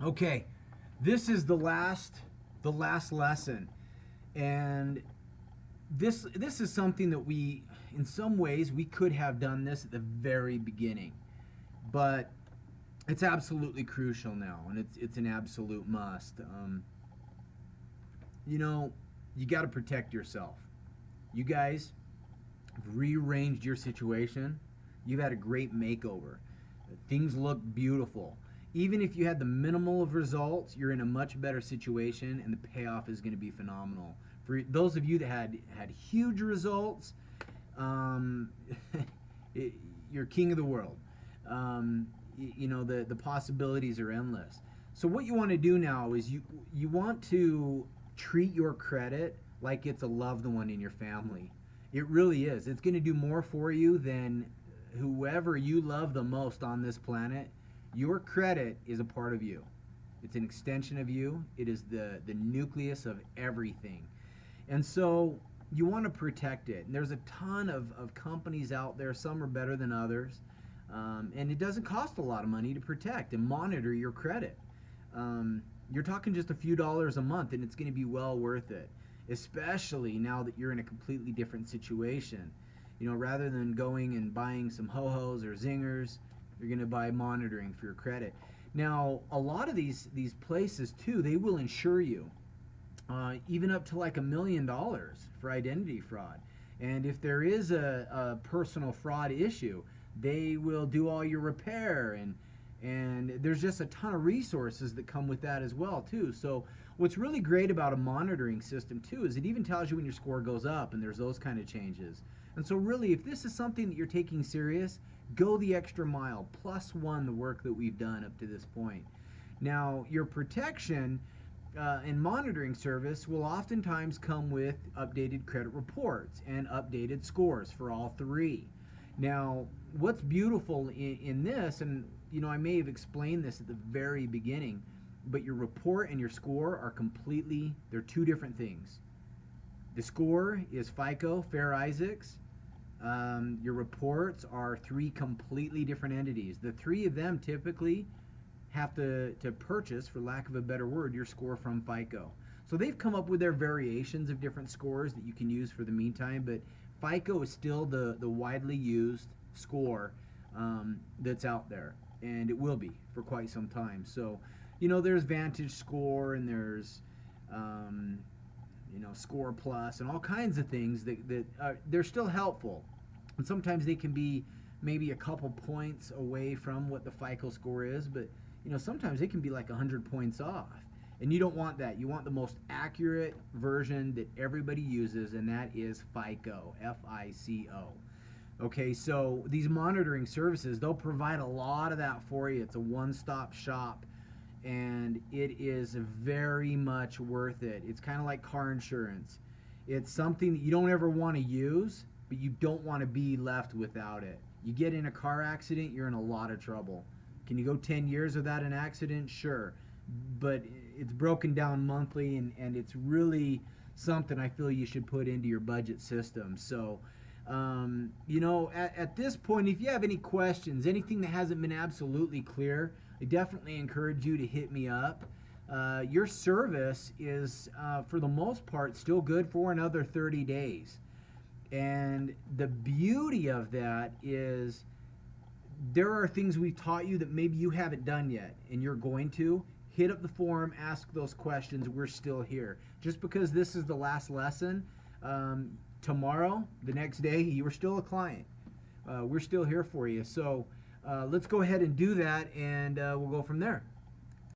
Okay, this is the last lesson, and this is something that we, in some ways, we could have done this at the very beginning, but it's absolutely crucial now, and it's an absolute must. You know, you got to protect yourself. You guys have rearranged your situation. You've had a great makeover. Things look beautiful. Even if you had the minimal of results, you're in a much better situation, and the payoff is going to be phenomenal. For those of you that had huge results, um, it, you're king of the world. You know, the possibilities are endless. So what you want to do now is you want to treat your credit like it's a loved one in your family. It really is. It's going to do more for you than whoever you love the most on this planet. Your credit is a part of you. It's an extension of you. It is the nucleus of everything. And so you want to protect it. And there's a ton of companies out there. Some are better than others. And it doesn't cost a lot of money to protect and monitor your credit. You're talking just a few dollars a month, and it's going to be well worth it, especially now that you're in a completely different situation. You know, rather than going and buying some ho-hos or zingers, you're going to buy monitoring for your credit. Now, a lot of these places too, they will insure you, even up to like $1 million for identity fraud. And if there is a personal fraud issue, they will do all your repair, and there's just a ton of resources that come with that as well too. So what's really great about a monitoring system too is it even tells you when your score goes up, and there's those kind of changes. And so really, if this is something that you're taking serious, go the extra mile, +1 the work that we've done up to this point. Now, your protection and monitoring service will oftentimes come with updated credit reports and updated scores for all three. Now, what's beautiful in this, and you know, I may have explained this at the very beginning, but your report and your score are they're two different things. The score is FICO, Fair Isaacs. Your reports are three completely different entities. The three of them typically have to purchase, for lack of a better word, your score from FICO. So they've come up with their variations of different scores that you can use for the meantime, but FICO is still the widely used score that's out there, and it will be for quite some time. So, you know, there's Vantage Score, and there's you know, Score Plus, and all kinds of things that they're still helpful. And sometimes they can be maybe a couple points away from what the FICO score is, but you know, sometimes they can be like 100 points off. And you don't want that. You want the most accurate version that everybody uses, and that is FICO, F-I-C-O. Okay, so these monitoring services, they'll provide a lot of that for you. It's a one-stop shop, and it is very much worth it. It's kind of like car insurance. It's something that you don't ever want to use, but you don't want to be left without it. You get in a car accident, you're in a lot of trouble. Can you go 10 years without an accident? Sure. But it's broken down monthly, and it's really something I feel you should put into your budget system. So, you know, at this point, if you have any questions, anything that hasn't been absolutely clear, I definitely encourage you to hit me up. Your service is, for the most part, still good for another 30 days. And the beauty of that is there are things we've taught you that maybe you haven't done yet, and you're going to. Hit up the forum, ask those questions. We're still here. Just because this is the last lesson, tomorrow, the next day, you are still a client. We're still here for you. So let's go ahead and do that, and we'll go from there.